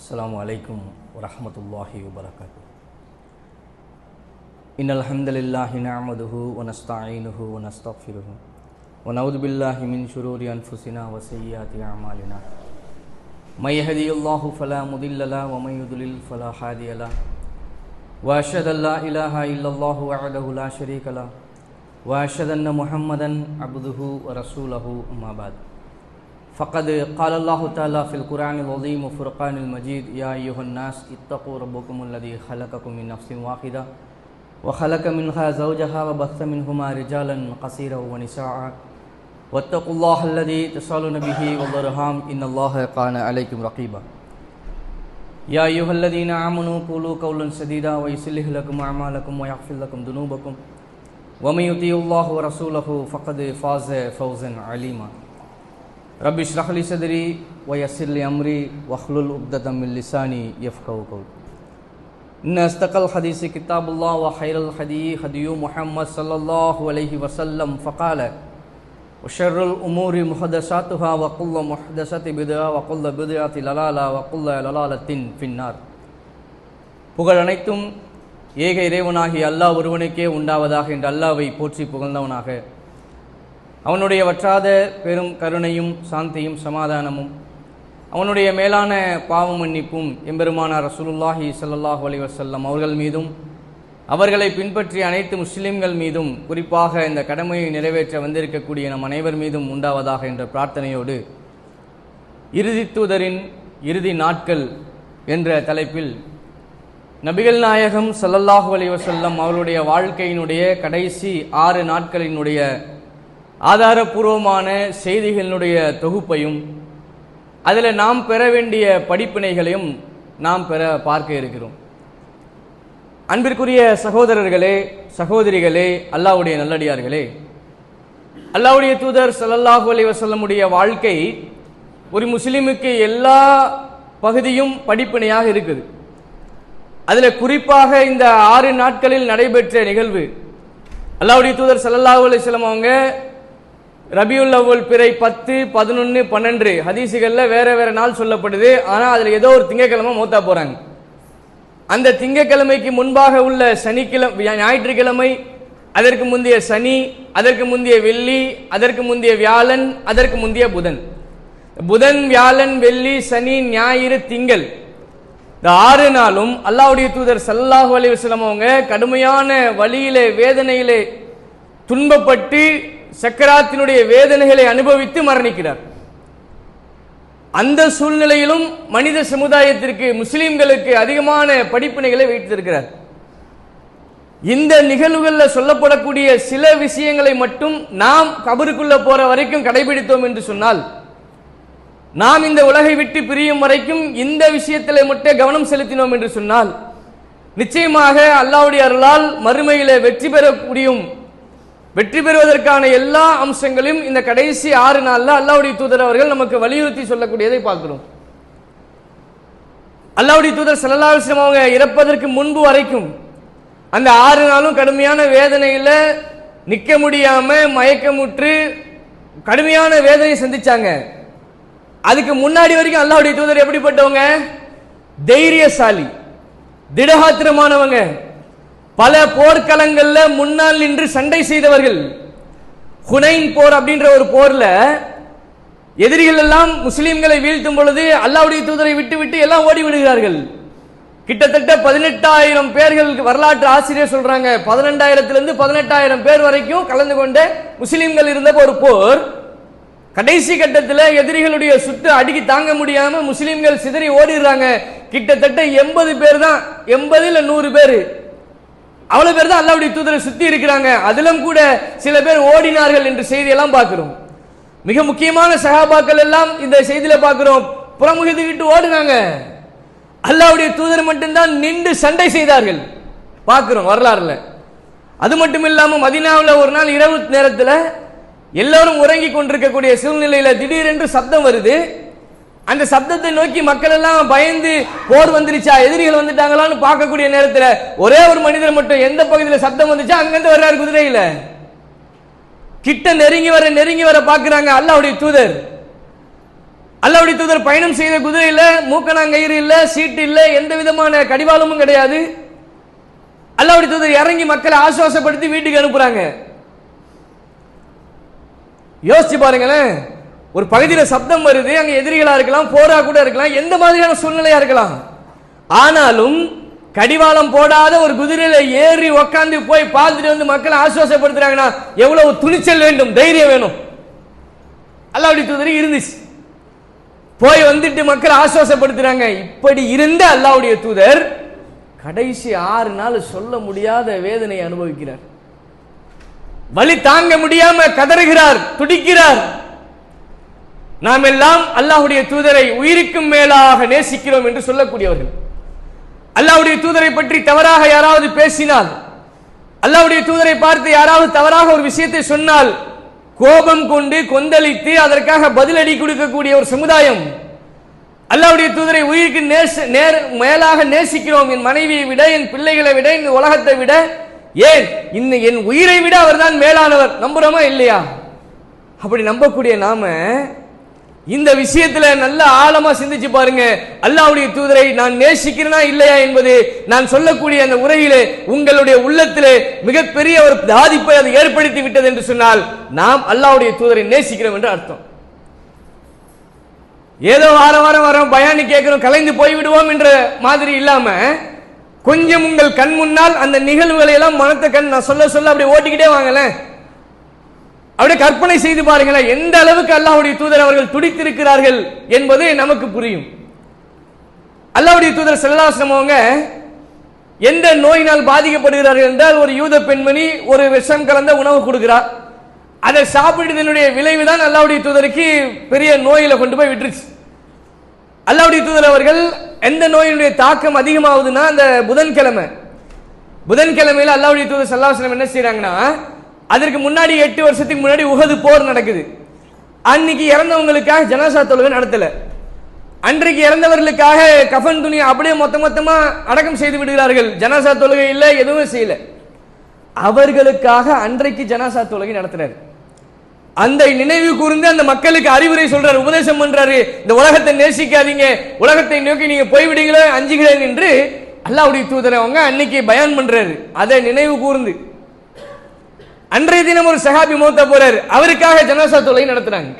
السلام عليكم ورحمة الله وبركاته. إن الحمد لله نعمده ونستعينه ونستغفره ونعوذ بالله من شرور أنفسنا وسيئات أعمالنا. من يهدي الله فلا مضل له ومن يضلل فلا هادي له. وأشهد أن لا إله إلا الله وحده لا شريك له وأشهد أن محمدا عبده ورسوله أما بعد. فقد قال الله تعالى في القرآن العظيم وفرقان المجيد: يا أيها الناس اتقوا ربكم الذي خلقكم من نفس واحدة وخلق منها زوجها وبث منهما رجالا كثيرا ونساء واتقوا الله الذي تسألون به والأرحام إن الله كان عليكم رقيبا. يا أيها الذين آمنوا قولوا قولا سديدا ويصلح لكم أعمالكم ويغفر لكم ذنوبكم ومن يطيع الله ورسوله فقد فاز فوزا عليما. رب اشرح لي صدري ويسر لي أمري واحلل عقدة من لساني يفقهوا قولي. إن أصدق الحديث كتاب الله وخير الهدي هدي محمد صلى الله عليه وسلم فقال: وشر الأمور محدثاتها وكل محدثة بدعة وكل بدعة ضلالة وكل ضلالة في النار. புகழ் அனைத்தும் ஏக இறைவனாகிய அல்லாஹ் ஒருவனுக்கே உண்டாவதாக என்று அல்லாஹ்வை போற்றி புகழ்ந்தவனாக அவனுடைய வற்றாத பெரும் கருணையும் சாந்தியும் சமாதானமும் அவனுடைய மேலான பாவ மன்னிப்பும் எம்பெருமானார் ரசூலுல்லாஹி ஸல்லல்லாஹு அலைஹி வஸல்லம் அவர்கள் மீதும் அவர்களை பின்பற்றிய அனைத்து முஸ்லிம்கள் மீதும் குறிப்பாக இந்த கடமையை நிறைவேற்ற வந்திருக்கக்கூடிய நம் அனைவர் மீதும் உண்டாவதாக என்ற பிரார்த்தனையோடு இறுதி தூதரின் இறுதி நாட்கள் என்ற தலைப்பில் நபிகள் நாயகம் ஸல்லல்லாஹு அலைஹி வஸல்லம் அவருடைய வாழ்க்கையினுடைய கடைசி 6 நாட்களினுடைய ஆதாரபூர்வமான செய்திகளினுடைய தொகுப்பையும் அதில் நாம் பெற வேண்டிய படிப்பினைகளையும் நாம் பார்க்க இருக்கிறோம். அன்பிற்குரிய சகோதரர்களே, சகோதரிகளே, அல்லாஹ்வுடைய நல்லடியார்களே, அல்லாஹ்வுடைய தூதர் ஸல்லல்லாஹு அலைஹி வஸல்லமுடைய வாழ்க்கை ஒரு முஸ்லிமுக்கு எல்லா பகுதியும் படிப்பினையாக இருக்குது. அதில் குறிப்பாக இந்த 6 நாட்களில் நடைபெற்ற நிகழ்வு, அல்லாஹ்வுடைய தூதர் ஸல்லல்லாஹு அலைஹி வஸல்லம் அவங்க ரபியுல் அவ்வல் பிறை 10, 11, 12 ஹதீசுகளில் வேற வேற நாள் சொல்லப்படுது. ஆனால் அதில் ஏதோ ஒரு திங்கக்கிழமை மூத்தா போறாங்க. அந்த திங்கக்கிழமைக்கு முன்பாக உள்ள சனிக்கிழமை, ஞாயிற்றுக்கிழமை, அதற்கு முந்தைய சனி, அதற்கு முந்தைய வெள்ளி, அதற்கு முந்தைய வியாழன், அதற்கு முந்தைய புதன். புதன், வியாழன், வெள்ளி, சனி, ஞாயிறு, திங்கள், இந்த 6 நாளும் அல்லாஹ்வுடைய தூதர் ஸல்லல்லாஹு அலைஹி வஸல்லம் அவங்க கடுமையான வலியிலே, வேதனையிலே துன்பப்பட்டு சக்கராத்தினுடைய வேதனைகளை அனுபவித்து மரணிக்கிறார். அந்த சூழ்நிலையிலும் மனித சமுதாயத்திற்கு, முஸ்லிம்களுக்கு அதிகமான படிப்பினைகளை வைத்திருக்கிறார். இந்த நிகழ்வுகளில் சொல்லப்படக்கூடிய சில விஷயங்களை மட்டும் நாம் கபருக்குள்ள போற வரைக்கும் கடைபிடித்தோம் என்று சொன்னால், நாம் இந்த உலகை விட்டு பிரியும் வரைக்கும் இந்த விஷயத்திலே மட்டும் கவனம் செலுத்தினோம் என்று சொன்னால், நிச்சயமாக அல்லாஹ்வுடைய அருளால் மறுமையிலே வெற்றி பெறுவதற்கான எல்லா அம்சங்களையும் இந்த கடைசி 6 நாள்ல அல்லாஹ்வுடைய தூதர் அவர்கள் நமக்கு வலியுறுத்தி சொல்லக்கூடியதை பார்க்கிறோம். அல்லாஹ்வுடைய தூதர் ஸல்லல்லாஹு அலைஹி வஸல்லம் அவங்க இறப்பதற்கு முன்பு வரைக்கும் அந்த 6 நாளும் கடுமையான வேதனையில நிற்க முடியாம மயக்கமுற்று கடுமையான வேதனை சந்திச்சாங்க. அதுக்கு முன்னாடி வரைக்கும் அல்லாஹ்வுடைய தூதர் எப்படிப்பட்டவங்க? தைரியசாலி, திடகாத்திரமானவங்க, பல போர்க்களங்கள்ல முன்னால் நின்று சண்டை செய்தவர்கள். ஹுனைன் போர் அப்படின்ற ஒரு போர்ல எதிரிகள் எல்லாம் முஸ்லிம்களை வீழ்த்தும் பொழுது அல்லாஹ்வுடைய தூதரை விட்டு எல்லாம் ஓடி விடுகிறார்கள். கிட்டத்தட்ட 18,000 பேர்கள் வரலாற்று ஆசிரியர் சொல்றாங்க. 12,000 18,000 பேர் வரைக்கும் கலந்து கொண்ட முஸ்லிம்கள் இருந்த ஒரு போர். கடைசி கட்டத்தில் எதிரிகளுடைய சுட்டு அடிக்கி தாங்க முடியாம முஸ்லிம்கள் சிதறி ஓடிடுறாங்க. கிட்டத்தட்ட 80 பேர் தான், 80 இல்ல 100 பேர், அவ்வளவு பேர் தான் அல்லாஹ்வுடைய தூதரை சுத்தி இருக்கிறாங்க. அதிலும் கூட சில பேர் ஓடினார்கள் என்ற செய்தியெல்லாம் பார்க்கிறோம். மிக முக்கியமான சஹாபாக்கள் எல்லாம் இந்த செய்தியில பார்க்கிறோம், புறமுகிட்டு ஓடுனாங்க. அல்லாஹ்வுடைய தூதர் மட்டும்தான் நின்று சண்டை செய்தார்கள் பார்க்கிறோம் வரலாறுல. அது மட்டும் இல்லாம மதீனாவுல ஒரு நாள் இரவு நேரத்தில் எல்லாரும் உறங்கி கொண்டிருக்கக்கூடிய சூழ்நிலையில திடீரென்று சப்தம் வருது. அந்த சப்தத்தை நோக்கி மக்கள் எல்லாம் பயந்து போர் வந்துருச்சா, எதிரிகள் வந்துட்டாங்களான்னு பார்க்கக்கூடிய நேரத்தில் ஒரே ஒரு மனிதர் மட்டும் எந்த பகுதியில் சப்தம் வந்துச்சா அங்கிருந்து வர்றாரு குதிரையில. கிட்ட நெருங்கி வர பார்க்கிறாங்க அல்லாஹ்வுடைய தூதர். அல்லாஹ்வுடைய தூதர் பயணம் செய்த குதிரையில மூக்கணாங்கயிறு இல்ல, சீட்டு இல்ல, எந்த விதமான கடிவாளமும் கிடையாது. அல்லாஹ்வுடைய தூதர் இறங்கி மக்களை ஆசுவாசப்படுத்தி வீட்டுக்கு அனுப்புறாங்க. யோசிச்சு பாருங்களேன், ஒரு பகுதியில சப்தம் வருது, அங்க எதிரிகளா இருக்கலாம், போரா கூட இருக்கலாம், எந்த மாதிரியான சூழ்நிலையா இருக்கலாம். ஆனாலும் கடிவாளம் போடாத ஒரு குதிரையில ஏறி உக்காந்து போய் பார்த்துட்டு வந்து மக்களை ஆசுவாசப்படுத்துறாங்கன்னா எவ்வளவு துணிச்சல் வேண்டும், தைரியம் வேணும். அல்லாஹ்வுடைய தூதர் இருந்துச்சு, போய் வந்துட்டு மக்களை ஆசுவாசப்படுத்துறாங்க. இப்படி இருந்த அல்லாஹ்வுடைய தூதர் கடைசி 6 நாள் சொல்ல முடியாத வேதனையை அனுபவிக்கிறார். வலி தாங்க முடியாம கதறுகிறார், துடிக்கிறார். நாம் எல்லாம் அல்லாஹ்வுடைய தூதரை உயிருக்கும் மேலாக நேசிக்கிறோம் என்று சொல்லக்கூடியவர்கள். அல்லாஹ்வுடைய தூதரை பற்றி தவறாக யாராவது பேசினால், அல்லாஹ்வுடைய தூதரை பார்த்து யாராவது தவறாக ஒரு விஷயத்தை சொன்னால் கோபம் கொண்டு கொந்தளித்து அதற்காக பதிலடி கொடுக்கக்கூடிய ஒரு சமுதாயம். அல்லாஹ்வுடைய தூதரை உயிருக்கு மேலாக நேசிக்கிறோம், என் மனைவியை விட, என் பிள்ளைகளை விட, இந்த உலகத்தை விட, ஏன் இன்னும் என் உயிரை விட அவர்தான் மேலானவர். நம்புறோமா இல்லையா? அப்படி நம்பக்கூடிய நாம இந்த விஷயத்துல நல்ல ஆழமா சிந்திச்சு பாருங்க. அல்லாஹ்வுடைய தூதரை நான் நேசிக்கிறேனா இல்லையா என்பது நான் சொல்லக்கூடிய அந்த உரையிலே உங்களுடைய உள்ளத்திலே மிகப்பெரிய ஒரு பாதிப்பை அது ஏற்படுத்தி விட்டது என்று சொன்னால் நாம் அல்லாஹ்வுடைய தூதரை நேசிக்கிறோம் என்று அர்த்தம். ஏதோ வாரம் வரோம், பயானி கேட்கிறோம், கலைந்து போய்விடுவோம் என்ற மாதிரி இல்லாம கொஞ்சம் உங்கள் கண் முன்னால் அந்த நிகழ்வுகளை எல்லாம் மனத்தை கண் நான் சொல்ல அப்படியே ஓட்டிக்கிட்டே வாங்கலேன். அப்படியே கற்பனை செய்து பாருங்களேன், எந்த அளவுக்கு அல்லாஹ்வுடைய தூதர் அவர்கள் துடித்திருக்கிறார்கள் என்பது நமக்கு புரியும். அல்லாஹ்வுடைய தூதர் ஸல்லல்லாஹு அலைஹி வஸல்லம் அவங்க எந்த நோயினால் பாதிக்கப்படுகிறார்கள் என்றால், ஒரு யூத பெண்மணி ஒரு விஷம் கலந்த உணவு கொடுக்கிறார். அதை சாப்பிடுவதனுடைய விளைவுதான் அல்லாஹ்வுடைய தூதருக்கு பெரிய நோயில கொண்டு போய் விட்டுருச்சு. அல்லாஹ்வுடைய தூதர் அவர்கள் எந்த நோயினுடைய தாக்கம் அதிகமாகுதுன்னா, அந்த புதன்கிழமையில அல்லாஹ்வுடைய தூதர் ஸல்லல்லாஹு அலைஹி வஸல்லம் என்ன செய்யறாங்கன்னா, அதற்கு முன்னாடி 8 வருஷத்துக்கு முன்னாடி உஹது போர் நடக்குது. அன்னைக்கு இறந்தவங்களுக்காக ஜனாசா தொழுகை நடத்தல. அன்றைக்கு இறந்தவர்களுக்காக கஃன் துணி அப்படியே மொத்தமா அடக்கம் செய்து விடுகிறார்கள். ஜனாசா தொழுகை இல்ல, எதுவுமே செய்யல. அவர்களுக்காக அன்றைக்கு ஜனாசா தொழுகை நடத்துறாரு. அந்த நினைவு கூர்ந்து அந்த மக்களுக்கு அறிவுரை சொல்றாரு, உபதேசம் பண்றாரு. இந்த உலகத்தை நேசிக்காதீங்க, உலகத்தை நோக்கி நீங்க போய்விடுங்களோ, அஞ்சுகிறேன் என்று அல்லாஹ்வுடைய தூதர் அவங்க அன்னைக்கு பயான் பண்றாரு. அதை நினைவு கூர்ந்து அன்றைய தினம் ஒரு சஹாபி மௌத்தா போறாரு, அவருக்காக ஜனாசா தொழுகை நடத்துறாங்க.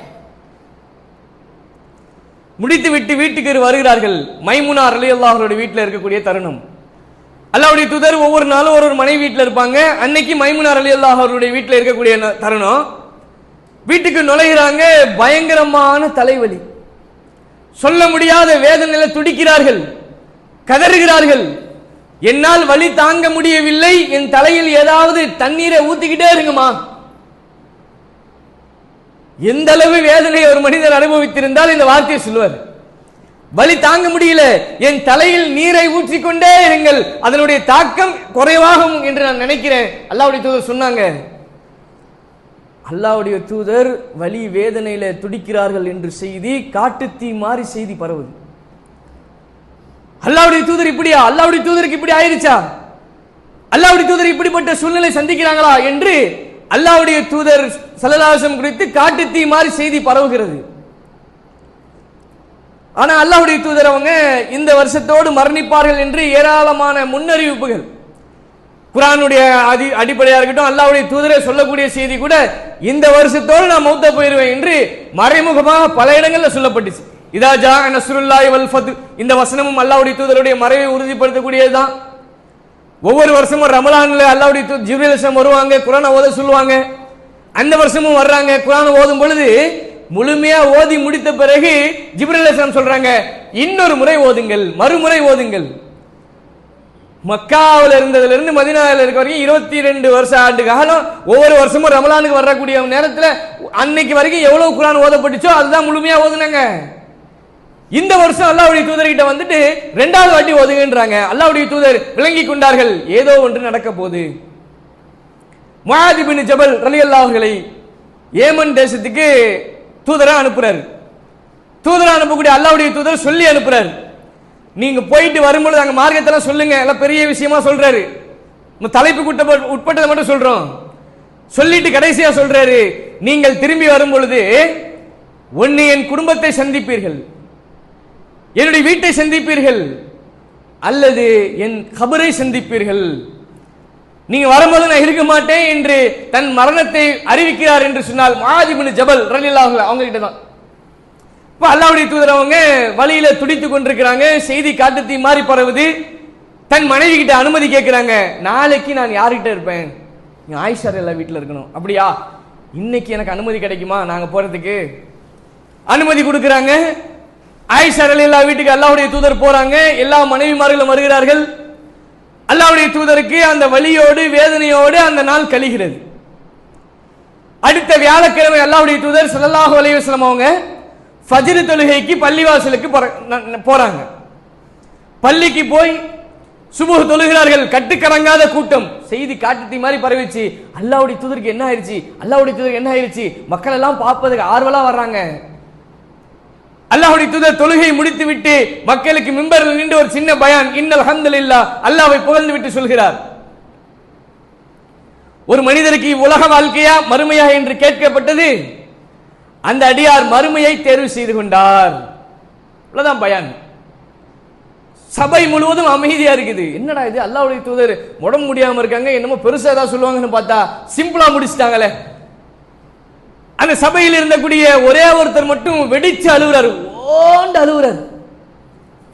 முடித்து விட்டு வீட்டுக்கு வருகிறார்கள். மைமுனா ரலியல்லாஹு அன்ஹா வீட்டில் இருக்கக்கூடிய தருணம். அல்லாஹ்வுடைய தூதர் ஒவ்வொரு நாளும் ஒரு மனைவி வீட்டில் இருப்பாங்க. அன்னைக்கு மைமுனா ரலியல்லாஹு அன்ஹா வீட்டில் இருக்கக்கூடிய தருணம். வீட்டுக்கு நுழைகிறாங்க, பயங்கரமான தலைவலி, சொல்ல முடியாத வேதனையில துடிக்கிறார்கள், கதறுகிறார்கள். என்னால் வலி தாங்க முடியவில்லை, என் தலையில் ஏதாவது தண்ணீரை ஊத்திக்கிட்டே இருங்கம்மா. எந்த அளவு வேதனை ஒரு மனிதர் அனுபவித்திருந்தால் இந்த வார்த்தையை சொல்லுவார். வலி தாங்க முடியல, என் தலையில் நீரை ஊற்றிக்கொண்டே இருங்கள், அதனுடைய தாக்கம் குறைவாகும் என்று நான் நினைக்கிறேன். அல்லாஹ்வுடைய தூதர் சொன்னாங்க. அல்லாஹ்வுடைய தூதர் வலி வேதனையில துடிக்கிறார்கள் என்று செய்தி காட்டுத்தீ மாறி செய்தி பரவுது. அல்லாஹ்வுடைய தூதர் இப்படியா, அல்லாஹ்வுடைய தூதருக்கு இப்படி ஆயிருச்சா, அல்லாஹ்வுடைய தூதர் இப்படிப்பட்ட சூழ்நிலை சந்திக்கிறாங்களா என்று அல்லாஹ்வுடைய தூதர் ஸல்லல்லாஹு அலைஹி வஸல்லம் குறித்து காட்டுத்தீ மாறி செய்தி பரவுகிறது. ஆனா அல்லாஹ்வுடைய தூதர் அவங்க இந்த வருஷத்தோடு மரணிப்பார்கள் என்று ஏராளமான முன்னறிவிப்புகள் குர்ஆனுடைய அடிப்படையா இருக்கட்டும், அல்லாஹ்வுடைய தூதரை சொல்லக்கூடிய செய்தி கூட இந்த வருஷத்தோடு நான் மௌத்தா போயிருவேன் என்று மறைமுகமாக பல இடங்கள்ல சொல்லப்பட்டுச்சு. இதா ஜா நஸ்ருல்லாஹி வல் ஃபத், இந்த வசனமும் அல்லாஹ்வுடைய தூதருடைய மறைவை உறுதிப்படுத்தக்கூடியதுதான். ஒவ்வொரு வருஷமும் ரமலான்ல அல்லாஹ்வுடைய தூதர் ஜிப்ரீல் அலைஹிஸ்ஸலாம் வருவாங்க, குர்ஆனை ஓத சொல்லுவாங்க. அந்த வருஷமும் வர்றாங்க, குர்ஆனை ஓதும் பொழுது முழுமையா ஓதி முடித்த பிறகு ஜிப்ரீல் அலைஹிஸ்ஸலாம் சொல்றாங்க, இன்னொரு முறை ஓதுங்கள், மறுமுறை ஓதுங்கள். மக்காவில் இருந்ததுல இருந்து மதீனாவில் இருக்க வரைக்கும் 22 வருஷ ஆண்டு காலம் ஒவ்வொரு வருஷமும் ரமலானுக்கு வரக்கூடிய நேரத்தில் அன்னைக்கு வரைக்கும் எவ்வளவு குர்ஆன் ஓதப்பட்டுச்சோ அதுதான் முழுமையா ஓதுனாங்க. இந்த வருஷம் அல்லாஹ்வுடைய தூதர்கிட்ட வந்துட்டு 2வது வாட்டி ஓதுங்கன்றாங்க. அல்லாஹ்வுடைய தூதர் விளங்கி கொண்டார்கள், ஏதோ ஒன்று நடக்க போகுது. முஆத் இப்னு ஜபல் ரலியல்லாஹு அன்ஹு ஏமன் தேசத்துக்கு தூதரா அனுப்புறாரு. தூதரா அனுப்பக்கூடிய அல்லாஹ்வுடைய தூதர் சொல்லி அனுப்புறாரு, நீங்க போயிட்டு வரும்பொழுது அங்க மார்க்கத்தெல்லாம் சொல்லுங்க. எல்லாம் பெரிய விஷயமா சொல்றாரு, தலைப்புக்கு உட்பட்டதை மட்டும் சொல்றோம். சொல்லிட்டு கடைசியா சொல்றாரு, நீங்கள் திரும்பி வரும் பொழுது ஒன்னு என் குடும்பத்தை சந்திப்பீர்கள், என்னுடைய வீட்டை சந்திப்பீர்கள், அல்லது என் கபரை சந்திப்பீர்கள். நீங்க வரும்போது நான் இருக்க மாட்டேன் என்று தன் மரணத்தை அறிவிக்கிறார் என்று சொன்னால் முஆத் இப்னு ஜபல் ரலியல்லாஹு அன்ஹு அவங்க கிட்ட தான். இப்ப அல்லாஹ்வுடைய தூதர் அவங்க வழியில துடித்துக் கொண்டிருக்கிறாங்க, செய்தி காட்டுத்தீ மாறி பரவுது. தன் மனைவி கிட்ட அனுமதி கேட்கிறாங்க, நாளைக்கு நான் யார்கிட்ட இருப்பேன்? ஆயிஷா ரலியல்லாஹு வீட்டில் இருக்கணும். அப்படியா, இன்னைக்கு எனக்கு அனுமதி கிடைக்குமா நாங்க போறதுக்கு? அனுமதி கொடுக்கிறாங்க. ஆயிஷா ரலியல்லாஹு வீட்டுக்கு அல்லாஹ்வுடைய தூதர் போறாங்க. எல்லா மனைவிமார்களும் வருகிறார்கள். அல்லாஹ்வுடைய தூதருக்கு அந்த வலியோடு வேதனையோடு அந்த நாள் கழிகிறது. அடுத்த வியாழக்கிழமை அல்லாஹ்வுடைய தூதர் ஸல்லல்லாஹு அலைஹி வஸல்லம் அவங்க ஃபஜ்ர் தொழுகைக்கு பள்ளிவாசலுக்கு போறாங்க. பள்ளிக்கு போய் சுபஹ் தொழுகிறார்கள். கட்டுக்கடங்காத கூட்டம். செய்தி காட்டுத்தீ மாதிரி பரவிச்சு. அல்லாஹ்வுடைய தூதருக்கு என்ன ஆயிருச்சு, அல்லாஹ்வுடைய தூதருக்கு என்ன ஆயிருச்சு, மக்கள் எல்லாம் பார்ப்பதுக்கு ஆர்வலா வர்றாங்க. அல்லாஹ்வுடைய தூதர் தொழுகை முடித்து விட்டு மக்களுக்கு மிம்பரில் நின்று ஒரு சின்ன பயான், இன்னல் ஹம்துலில்லாஹ், அல்லாஹ்வை புகழ்ந்து விட்டு சொல்கிறார். ஒரு மனிதருக்கு உலக வாழ்க்கையா மறுமையா என்று கேட்கப்பட்டது. அந்த அடியார் மறுமையை தேர்வு செய்து கொண்டார். அவ்வளவுதான் பயான். சபை முழுவதும் அமைதியா இருக்குது. என்னடா இது, அல்லாஹ்வுடைய தூதர் உடம்பு முடியாம இருக்காங்க, என்னமோ பெருசா ஏதாவது சொல்லுவாங்கன்னு பார்த்தா சிம்பிளா முடிச்சிட்டாங்களே. அந்த சபையில் இருந்தக்கூடிய ஒரே ஒருத்தர் மட்டும் வெடிச்சு அழுகுறாரு, ஓண்டு அழுகுறாரு,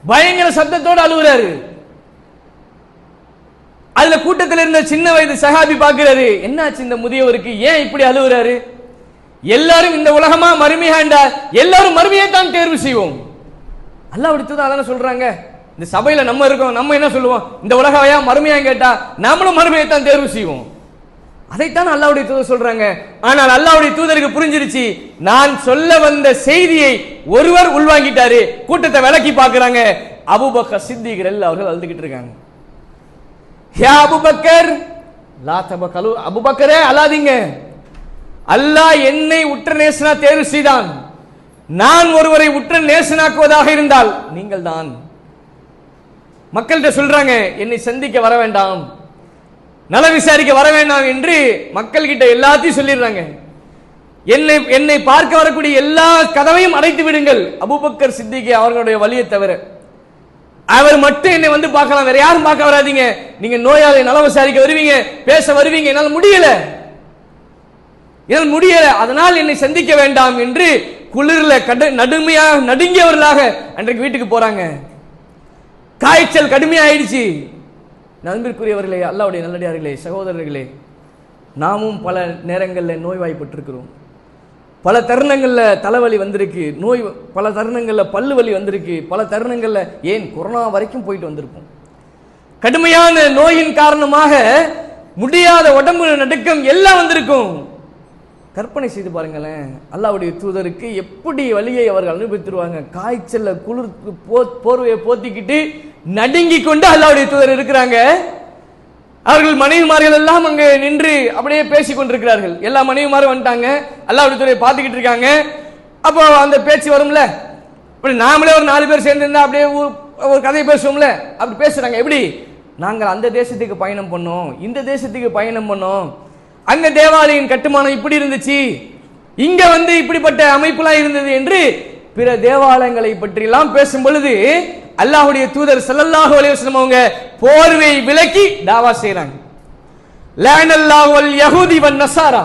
பயங்கர சத்தத்தோடு அழுகுறாரு. அதுல கூட்டத்தில் இருந்த சின்ன வயது சஹாபி பார்க்கிறாரு, என்னாச்சு இந்த முதியவருக்கு, ஏன் இப்படி அழுகுறாரு? எல்லாரும் இந்த உலகமா மறுமையாண்டா எல்லாரும் மறுமையை தான் தேர்வு செய்வோம். அல்லாஹ்வுடைய தூதர் அதான சொல்றாங்க. இந்த சபையில நம்ம இருக்கோம், நம்ம என்ன சொல்லுவோம், இந்த உலகவையா மறுமையா கேட்டா நாமளும் மறுமையை தான் தேர்வு செய்வோம். அதைத்தான் அல்லாஹ்வுடைய தூதர் சொல்றாங்க. ஆனால் அல்லாஹ்வுடைய தூதருக்கு புரிஞ்சிருச்சு, நான் சொல்ல வந்த செய்தியை ஒருவர் உள்வாங்கிட்டாரு. கூட்டத்தை விலக்கி பார்க்கறாங்க. அபூபக்கர் சித்திக் ரலியல்லாஹு அவர்கள் அழுதுகிட்டு இருக்காங்க. யா அபூபக்கர் லா தபகலு, அபூபக்கரே அழாதீங்க, அல்லாஹ் என்னை உற்ற நேசனா தேர்வு செய்தான். நான் ஒருவரை உற்ற நேசனாக்குவதாக இருந்தால் நீங்கள் தான். மக்கள்கிட்ட சொல்றாங்க, என்னை சந்திக்க வர வேண்டாம், நல விசாரிக்க வர வேண்டாம் என்று மக்கள் கிட்ட எல்லாத்தையும் சொல்லிடுறாங்க. என்னை பார்க்க வரக்கூடிய எல்லா கதவையும் அடைத்து விடுங்கள். அபூபக்கர் சித்திக் அவர்களுடைய வழியை தவிர அவர் மட்டும் என்னை வந்து பார்க்கலாம், வேற யாரும் பார்க்க வராதீங்க. நீங்க நோயாளி நல விசாரிக்க வருவீங்க, பேச வருவீங்க, என்னால் முடியல, அதனால் என்னை சந்திக்க வேண்டாம் என்று குளிர்ல நடுமையாக நடுங்கியவர்களாக அன்றைக்கு வீட்டுக்கு போறாங்க. காய்ச்சல் கடுமையாயிடுச்சு. நண்பிற்குரியவர்களே, அல்லாஹ்வுடைய நல்லடியார்களே, சகோதரர்களே, நாமும் பல நேரங்களில் நோய்வாய்ப்பட்டிருக்கிறோம். பல தருணங்களில் தலைவலி வந்திருக்கு, பல தருணங்களில் பல்லு வலி வந்திருக்கு, பல தருணங்களில் ஏன் கொரோனா வரைக்கும் போயிட்டு வந்திருப்போம். கடுமையான நோயின் காரணமாக முடியாத உடம்பு நடுக்கம் எல்லாம் வந்திருக்கும். கற்பனை செய்து பாருங்களேன், அல்லாஹ்வுடைய தூதருக்கு எப்படி வலியை அவர்கள் அனுபவித்துருவாங்க. காய்ச்சல்ல குளிர் போர்வையை போத்திக்கிட்டு நடுங்கி கொண்டு அல்லாஹ்வுடைய தூதர் இருக்கிறாங்க. அவர்கள் மனைவிமார்கள் எல்லாம் அங்க நின்று அப்படியே பேசிக் கொண்டிருக்கிறார்கள். எல்லா மனைவிமாரும் வந்துட்டாங்க, அல்லாஹ்வுடைய தூதரை பார்த்துக்கிட்டு இருக்காங்க. அப்போ அந்த பேச்சு வரும்ல, இப்படி நாமளே ஒரு 4 பேர் சேர்ந்து அப்படியே ஒரு கதையை பேசுவோம்ல, அப்படி பேசுறாங்க. எப்படி, நாங்கள் அந்த தேசத்துக்கு பயணம் பண்ணோம், இந்த தேசத்துக்கு பயணம் பண்ணோம், அங்க தேவாலயின் கட்டுமானம் இப்படி இருந்துச்சு, இங்க வந்து இப்படிப்பட்ட அமைப்புலாம் இருந்தது என்று பிற தேவாலயங்களை பற்றி எல்லாம் பேசும் பொழுது அல்லாஹ்வுடைய தூதர் ஸல்லல்லாஹு அலைஹி வஸல்லம் அவங்க போர்வை விலக்கி தாவா செய்றாங்க. லஅனல்லாஹு வல் யஹூதி வன் நஸாரா,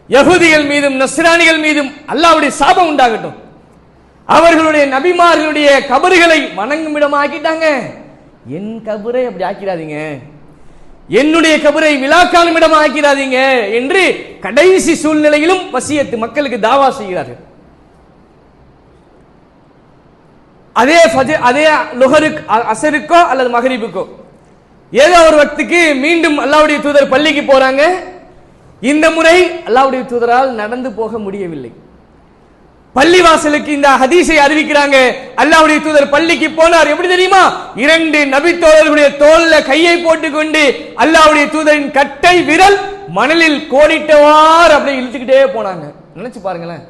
யஹூதிகள் மீதும் நஸ்ரானிகள் மீதும் அல்லாஹ்வுடைய சாபம் உண்டாகட்டும். அவர்களுடைய நபிமார்களுடைய கபறுகளை வணங்கும் இடமாக்கிட்டாங்க. என் கபரை அப்படி ஆக்கிடாதீங்க, என்னுடைய கபரை விழாக்காணும் இடமா ஆக்கிடாதீங்க என்று கடைசி சூழ்நிலையிலும் வசியத்து மக்களுக்கு தாவா செய்கிறார்கள். அதே லுஹருக்கு அசருக்கோ அல்லது மகரிபுக்கோ ஏதோ ஒரு வக்துக்கு மீண்டும் அல்லாஹ்வுடைய தூதர் பள்ளிக்கு போறாங்க. இந்த முறை அல்லாஹ்வுடைய தூதரால் நடந்து போக முடியவில்லை. பள்ளிவாசலுக்கு இந்த ஹதீஸை அறிவிக்கிறாங்க. அல்லாஹ்வுடைய தூதர் பள்ளிக்கு போனார். எப்படி தெரியுமா, 2 நபி தோழர்களுடைய தோல்ல கையை போட்டுக்கொண்டு அல்லாஹ்வுடைய தூதரின் கட்டை விரல் மணலில் கோடிட்டவாறு அப்படியே இழுத்துக்கிட்டே போனாங்க. நினைச்சு பாருங்களேன்,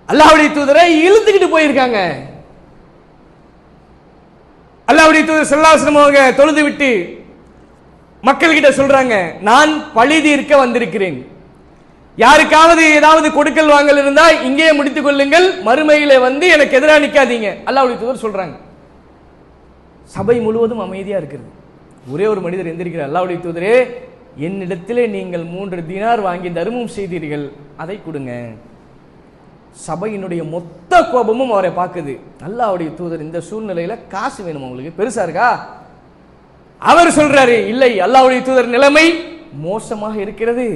அல்லாஹ்வுடைய தூதரை இழுத்துக்கிட்டு போயிருக்காங்க. அல்லாஹ்வுடைய தூதர் ஸல்லல்லாஹு அலைஹி வஸல்லம் அவங்க தொழுது விட்டு மக்கள் கிட்ட சொல்றாங்க, நான் பழி தீர்க்க வந்திருக்கிறேன், யாருக்காவது ஏதாவது கொடுக்கல் வாங்கல் இருந்தா இங்கே முடித்துக் கொள்ளுங்கள், மறுமையிலே வந்து எனக்கு எதிராக நிக்காதீங்க. அல்லாஹ்வுடைய தூதர் சொல்றாங்க. சபை முழுவதும் அமைதியா இருக்கிறது. ஒரே ஒரு மனிதர் எந்திரிக்கிறார். அல்லாஹ்வுடைய தூதரே, என்னிடத்திலே நீங்கள் 3 தீனார் வாங்கி தர்மம் செய்தீர்கள், அதை கொடுங்க. சபையினுடைய மொத்த கோபமும் அவரை பார்க்குது. அல்லாஹ்வுடைய தூதர், இந்த சூழ்நிலையில காசு வேணும் உங்களுக்கு, பெருசா இருக்கா? அவர் சொல்றாரு, இல்லை, அல்லாஹ்வுடைய தூதர் நிலைமை மோசமாக இருக்கிறது,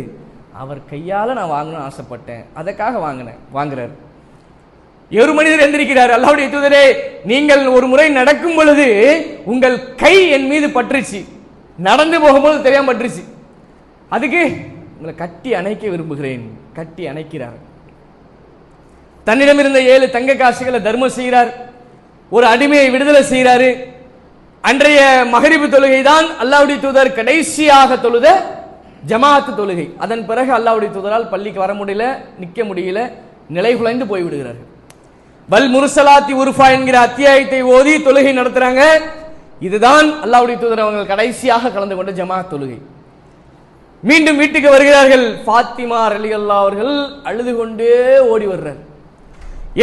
அவர் கையால நான் வாங்கணும்னு ஆசைப்பட்டேன், அதற்காக வாங்குறாரு. ஒரு மனிதர் எந்திரிக்கிறார். அல்லாஹ்வுடைய தூதரே, நீங்கள் ஒரு முறை நடக்கும் பொழுது உங்கள் கை என் மீது பற்றுச்சு, நடந்து போகும்போது தெரியாம பற்றுச்சு, அதுக்கு உங்களை கட்டி அணைக்க விரும்புகிறேன். கட்டி அணைக்கிறார். தன்னிடம் இருந்த 7 தங்க காசுகளை தர்மம் செய்கிறார். ஒரு அடிமையை விடுதலை செய்கிறாரு. அன்றைய மகரிபு தொழுகை தான் அல்லாஹ்வுடைய தூதர் கடைசியாக தொழுத ஜமாஅத்து தொழுகை. அதன் பிறகு அல்லாஹ்வுடைய தூதரால் பள்ளிக்கு வர முடியல, நிற்க முடியல, நிலை குலைந்து போய் விடுகிறார்கள். வல் முர்சலாத்தி உர்ஃபா என்கிற அத்தியாயத்தை ஓதி தொழுகை நடத்துறாங்க. இதுதான் அல்லாஹ்வுடைய தூதர் அவர்கள் கடைசியாக கலந்து கொண்ட ஜமாஅத் தொழுகை. மீண்டும் வீட்டுக்கு வருகிறார்கள். ஃபாத்திமா ரலியல்லாஹு அவர்கள் அழுது கொண்டே ஓடி வர்றார்.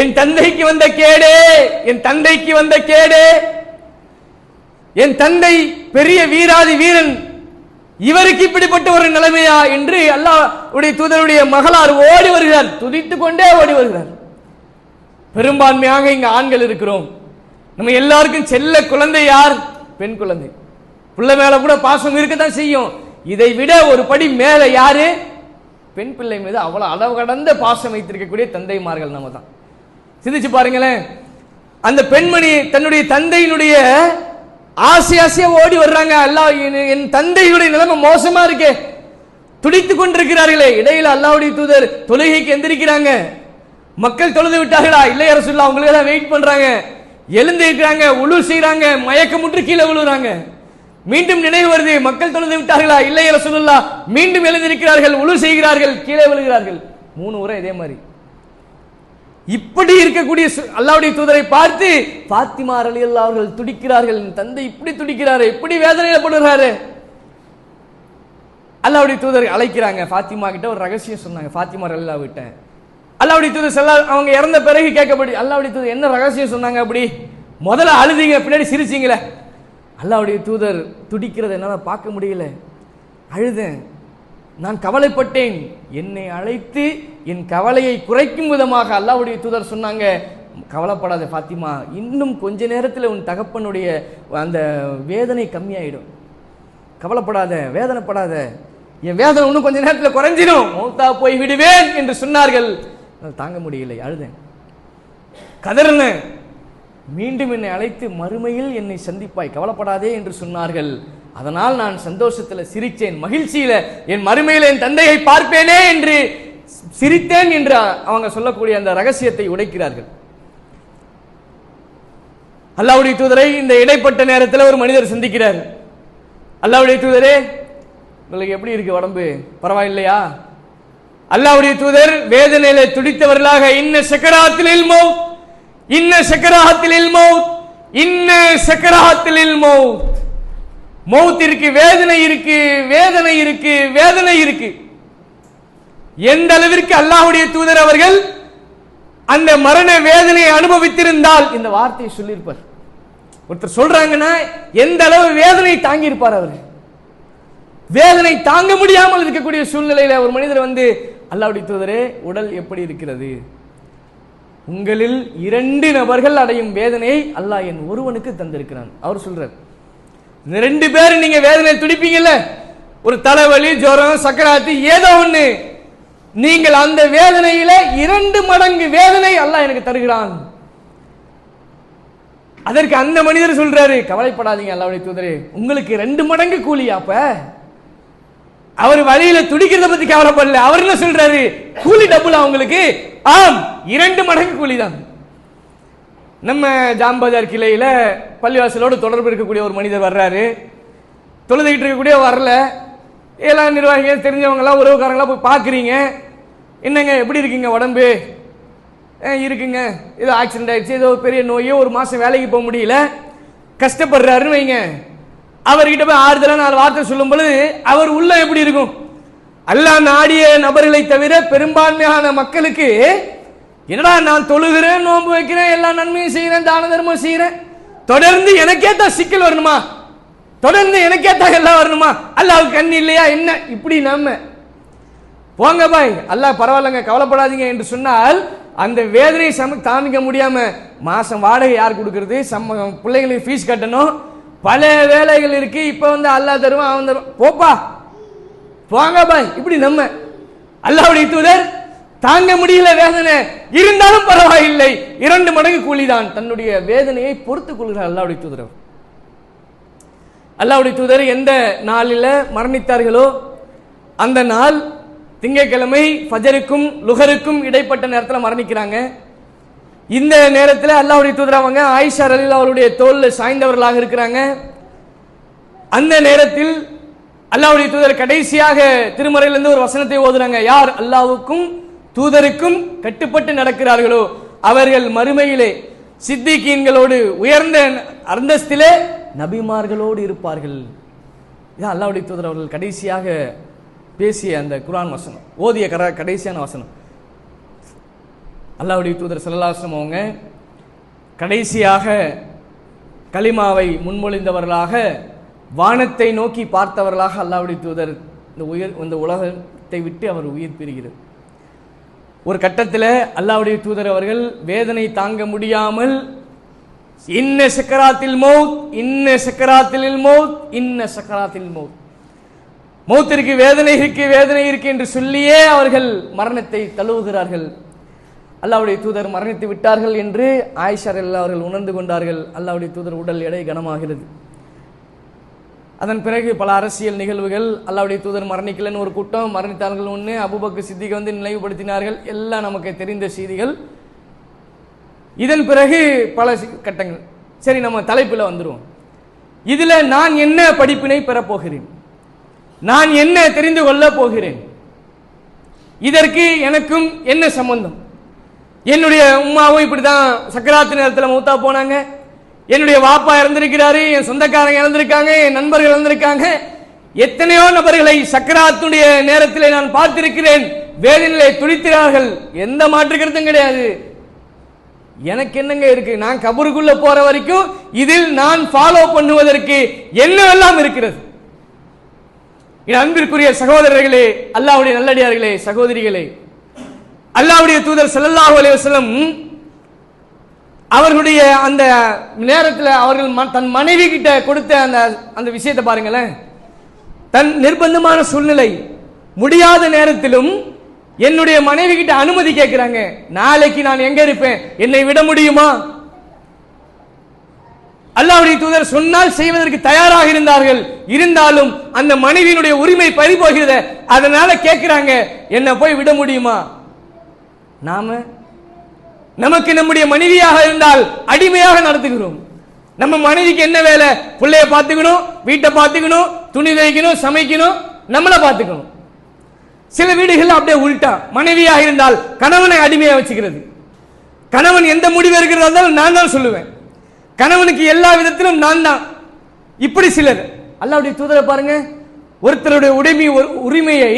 என் தந்தைக்கு வந்த கேடே, என் தந்தைக்கு வந்த கேடே, என் தந்தை பெரிய வீராதி வீரன், இவருக்கு இப்படிப்பட்ட ஒரு நிலைமையா என்று அல்லாஹ்வுடைய தூதருடைய மகளார் ஓடி வருகிறார். துதித்துக் கொண்டே ஓடி வருகிறார். பெரும்பான்மையாக இங்க ஆண்கள் இருக்கிறோம். நம்ம எல்லாருக்கும் செல்ல குழந்தை யார்? பெண் குழந்தை. பிள்ளை மேல கூட பாசம் இருக்கத்தான் செய்யும். இதை விட ஒரு படி மேல யாரு? பெண் பிள்ளை மீது அவ்வளவு அளவு கடந்த பாசம் வைத்திருக்கக்கூடிய தந்தைமார்கள் நம்ம தான். சிந்திச்சு பாருங்களேன். அந்த பெண்மணி தன்னுடைய தந்தையினுடைய ஆசையா ஓடி வர்றாங்க. அல்லாஹ், என் தந்தையுடைய நிலைமை மோசமா இருக்கே, துடித்துக் கொண்டிருக்கிறார்களே. இடையில அல்லாஹ்வுடைய தூதர் தொழுகைக்கு எந்திரிக்கிறாங்க. மக்கள் தொழுது விட்டார்களா? இல்லை யா ரசூலுல்லாஹ், உங்களுக்கு தான் வெயிட் பண்றாங்க. எழுந்து இருக்கிறாங்க, உழு செய்யறாங்க, மயக்கமுற்று கீழே விழுறாங்க. மீண்டும் நினைவு வருது, மக்கள் தொழுது விட்டார்களா? இல்லை யா ரசூலுல்லாஹ், மீண்டும் எழுந்திருக்கிறார்கள், உழு செய்கிறார்கள், கீழே விழுகிறார்கள். 3 முறை இதே மாதிரி. இப்படி இருக்கக்கூடிய அல்லாஹ்வுடைய தூதரை பார்த்து ஃபாத்திமா ரலியல்லாஹு அவர்கள் துடிக்கிறார்கள். தந்தை இப்படி துடிக்கிறாரு, இப்படி வேதனைப்படுறாரு. அல்லாஹ்வுடைய தூதர் அழைக்கிறாங்க. ஃபாத்திமா கிட்ட ஒரு ரகசியம் சொன்னாங்க. ஃபாத்திமா ரலியல்லாஹு கிட்ட அல்லாஹ்வுடைய தூதர் அவங்க இறந்த பிறகு கேட்கப்படி, அல்லாஹ்வுடைய தூதர் என்ன ரகசியம் சொன்னாங்க? அப்படி முதல்ல அழுதீங்க, பின்னாடி சிரிச்சீங்களே. அல்லாஹ்வுடைய தூதர் துடிக்கிறத என்னால பார்க்க முடியல, அழுதேன், நான் கவலைப்பட்டேன். என்னை அழைத்து என் கவலையை குறைக்கும் விதமாக அல்லாஹ்வுடைய தூதர் சொன்னாங்க, கவலைப்படாத ஃபாத்திமா, இன்னும் கொஞ்ச நேரத்தில் உன் தகப்பனுடைய அந்த வேதனை கம்மியாயிடும், கவலைப்படாத, வேதனைப்படாத, என் வேதனை இன்னும் கொஞ்ச நேரத்தில் குறைஞ்சிடும், மௌத்தா போய் விடுவேன் என்று சொன்னார்கள். தாங்க முடியலை, அழுதேன், கதறினேன். மீண்டும் என்னை அழைத்து மறுமையில் என்னை சந்திப்பாய், கவலைப்படாதே என்று சொன்னார்கள். அதனால் நான் சந்தோஷத்தில் சிரித்தேன், மகிழ்ச்சியில என் மறுமையில் என் தந்தையை பார்ப்பேனே என்று சிரித்தேன் என்று அவங்க சொல்லக்கூடிய அந்த ரகசியத்தை உடைக்கிறார்கள். அல்லாஹ்வுடைய தூதரை இந்த இடைப்பட்ட நேரத்தில் ஒரு மனிதர் சந்திக்கிறார். அல்லாஹ்வுடைய தூதரே, உங்களுக்கு எப்படி இருக்கு உடம்பு, பரவாயில்லையா? அல்லாஹ்வுடைய தூதர் வேதனையில துடித்தவர்களாக, இன்ன சக்கராத்திலில் மௌத், இன்ன சக்கராத்திலில் மௌத், இன்ன சக்கராத்திலில் மௌத், மௌத்திற்கு வேதனை இருக்கு, வேதனை இருக்கு, வேதனை இருக்கு. எந்த அளவிற்கு அல்லாஹ்வுடைய தூதர் அவர்கள் அந்த மரண வேதனையை அனுபவித்திருந்தால் இந்த வார்த்தையை சொல்லியிருப்பார். ஒருத்தர் சொல்றாங்கன்னா எந்த அளவு வேதனை தாங்கி இருப்பார் அவர். வேதனை தாங்க முடியாமல் இருக்கக்கூடிய சூழ்நிலையில ஒரு மனிதர் வந்து, அல்லாஹ்வுடைய தூதரே, உடல் எப்படி இருக்கிறது? உங்களில் 2 நபர்கள் அடையும் வேதனையை அல்லாஹ் என் ஒருவனுக்கு தந்திருக்கிறான். அவர் சொல்றார், 2 பேர் நீங்க வேதனை துடிப்பீங்கல்ல, ஒரு தலைவலி, ஜுரம், சக்கராத்து, ஏதோ ஒண்ணு, நீங்கள் அந்த வேதனையில 2 மடங்கு வேதனை அல்லாஹ் எனக்கு தருகிறான். அதற்கு அந்த மனிதர் சொல்றாரு, கவலைப்படாதீங்க அல்லாஹ்வுடைய தூதரே, உங்களுக்கு 2 மடங்கு கூலியா? அப்ப அவர் வழியில துடிக்கிறத பத்தி கவலைப்படல. அவர் என்ன சொல்றாரு, கூலி டபுள் அவங்களுக்கு? ஆம், 2 மடங்கு கூலி தான். நம்ம ஜாம்பஜார் கிளையில பள்ளிவாசலோடு தொடர்பு இருக்கக்கூடிய ஒரு மனிதர் வர்றாரு. தொழுதுகிட்டு இருக்கக்கூடிய வரல, எல்லா நிர்வாகிகள் தெரிஞ்சவங்களாம் உறவுக்காரங்களாம் போய் பார்க்குறீங்க. என்னங்க எப்படி இருக்கீங்க உடம்பு? இருக்குங்க, ஏதோ ஆக்சிடென்ட் ஆயிடுச்சு, ஏதோ பெரிய நோயோ, 1 மாதம் வேலைக்கு போக முடியல, கஷ்டப்படுறாருன்னு வைங்க. அவர்கிட்ட போய் ஆறுதலாக 4 வார்த்தை சொல்லும் பொழுது அவர் உள்ள எப்படி இருக்கும்? அல்லாஹ் நாடிய நபர்களை தவிர பெரும்பான்மையான மக்களுக்கு என்னடா நான் தொழுகிறேன், நோன்பு வைக்கிறேன், எல்லா நன்மையும் செய்கிறேன், தான தர்மம் செய்கிறேன், தொடர்ந்து எனக்கேத்தா சிக்கல் வரணுமா, தொடர்ந்து எனக்கேத்தா எல்லாம் வரணுமா, அல்லாஹ்வுக்கு கண்ணு இல்லையா என்ன, இப்படி நம்ம போங்க பாய் அல்லாஹ் பரவாயில்லங்க கவலைப்படாதீங்க என்று சொன்னால் அந்த வேதனை தாமிக்க முடியாம மாசம் வாடகை யார் கொடுக்கறது, பிள்ளைங்களுக்கு ஃபீஸ் கட்டணும், பல வேலைகள் இருக்கு. இப்ப அல்லாஹ் தருவான், அவன் தருவான், போப்பா போங்க பாய். இப்படி நம்ம அல்லாஹ்வுடைய தூதர் தாங்க முடியல வேதனை, இருந்தாலும் பரவாயில்லை, 2 மடங்கு கூலிதான், தன்னுடைய வேதனையை பொறுத்துக் கொள்கிறார் அல்லாஹ்வுடைய தூதர். அல்லாஹ்வுடைய தூதர் எந்த நாளில் மரணித்தார்களோ அந்த நாள் திங்கட்கிழமை ஃபஜருக்கும் லுஹருக்கும் இடைப்பட்ட நேரத்தில் மரணிக்கிறாங்க. இந்த நேரத்தில் அல்லாஹ்வுடைய தூதர் அவங்க ஆயிஷா ரலியல்லாஹு அவருடைய தோளில் சாய்ந்தவர்களாக இருக்கிறாங்க. அந்த நேரத்தில் அல்லாஹ்வுடைய தூதர் கடைசியாக திருமறையிலிருந்து ஒரு வசனத்தை ஓதுறாங்க. யார் அல்லாஹ்வுக்கும் தூதருக்கும் கட்டுப்பட்டு நடக்கிறார்களோ அவர்கள் மறுமையிலே சித்திகீன்களோடு உயர்ந்த அந்தஸ்திலே நபிமார்களோடு இருப்பார்கள். இது அல்லாஹ்வுடைய தூதர் அவர்கள் கடைசியாக பேசிய அந்த குர்ஆன் வசனம், ஓதிய கடைசியான வசனம். அல்லாஹ்வுடைய தூதர் ஸல்லல்லாஹு அலைஹி வஸல்லம் அவங்க கடைசியாக கலிமாவை முன்மொழிந்தவர்களாக வானத்தை நோக்கி பார்த்தவர்களாக அல்லாஹ்வுடைய தூதர் இந்த உலகத்தை விட்டு அவர் உயிர் பெறுகிறார். ஒரு கட்டத்தில் அல்லாஹ்வுடைய தூதர் அவர்கள் வேதனை தாங்க முடியாமல் இன்ன சக்கராத்தில் மௌத், இன்ன சக்கராத்தில் மௌத், இன்ன சக்கராத்தில் மௌத், மௌத்திற்கு வேதனை இருக்கு என்று சொல்லியே அவர்கள் மரணத்தை தழுவுகிறார்கள். அல்லாஹ்வுடைய தூதர் மரணித்து விட்டார்கள் என்று ஆயிஷா ரலியல்லாஹு அவர்கள் உணர்ந்து கொண்டார்கள். அல்லாஹ்வுடைய தூதர் உடல் எடை கனமாகிறது. அதன் பிறகு பல அரசியல் நிகழ்வுகள், அல்லாஹ்வுடைய தூதர் மரணிக்கலன்னு ஒரு கூட்டம், மரணித்தார்கள் ஒன்று, அபூபக்கர் சித்திக் நினைவுபடுத்தினார்கள், எல்லாம் நமக்கு தெரிந்த செய்திகள். இதன் பிறகு பல கட்டங்கள். சரி, நம்ம தலைப்பில் வந்துடுவோம். இதுல நான் என்ன படிப்பினை பெறப்போகிறேன், நான் என்ன தெரிந்து கொள்ள போகிறேன், இதற்கு எனக்கும் என்ன சம்பந்தம்? என்னுடைய உம்மாவும் இப்படிதான் சக்கராத்து நேரத்தில் மௌத்தா போனாங்க, என்னுடைய வாப்பா இறந்திருக்கிறாரு, என் சொந்தக்காரங்க இறந்திருக்காங்க, என் நண்பர்கள் இறந்திருக்காங்க, எத்தனையோ நபர்களை சக்கராத்துடைய நேரத்தில் நான் பார்த்திருக்கிறேன், வேதனையிலே துடிக்கிறார்கள், எந்த மாற்று கருத்தும் கிடையாது. எனக்கு என்னங்க இருக்கு, நான் கபருக்குள்ள போற வரைக்கும் இதில் நான் ஃபாலோ பண்ணுவதற்கு என்னவெல்லாம் இருக்கிறது? அன்பிற்குரிய சகோதரர்களே, அல்லாஹ்வுடைய நல்லடியார்களே, சகோதரிகளே, அல்லாஹ்வுடைய தூதர் ஸல்லல்லாஹு அலைஹி வஸல்லம் அவர்களுடைய அந்த நேரத்தில் அவர்கள் தன் மனைவி கிட்ட கொடுத்த அந்த விஷயத்தை பாருங்களேன். தன் நிர்பந்தமான சூழ்நிலை, முடியாத நேரத்திலும் என்னுடைய மனைவி கிட்ட அனுமதி கேட்கிறாங்க. நாளைக்கு நான் எங்க இருப்பேன், என்னை விட முடியுமா? அல்லாஹ்வுடைய தூதர் சொன்னால் செய்வதற்கு தயாராக இருந்தார்கள். இருந்தாலும் அந்த மனைவியினுடைய உரிமை பறிபோகிறது. அதனால கேட்கிறாங்க, என்ன போய் விட முடியுமா? நமக்கு நம்முடைய மனைவியாக இருந்தால் அடிமையாக நடத்துகிறோம். நம்ம மனைவிக்கு என்ன வேலை? பிள்ளைய பார்த்துக்கணும், வீட்டை பார்த்துக்கணும், துணி தைக்கணும், சமைக்கணும், நம்மளை பார்த்துக்கணும். சில வீடுகள் அப்படியே உள்டா, மனைவியாக இருந்தால் கணவனை அடிமையாக வச்சுக்கிறது. கணவன் எந்த முடிவு இருக்கிறதா இருந்தாலும் நான் தான் சொல்லுவேன், கணவனுக்கு எல்லா விதத்திலும் நான் தான். இப்படி சிலர். அல்லாஹ்வுடைய தூதரை பாருங்க, ஒருத்தருடைய உரிமையை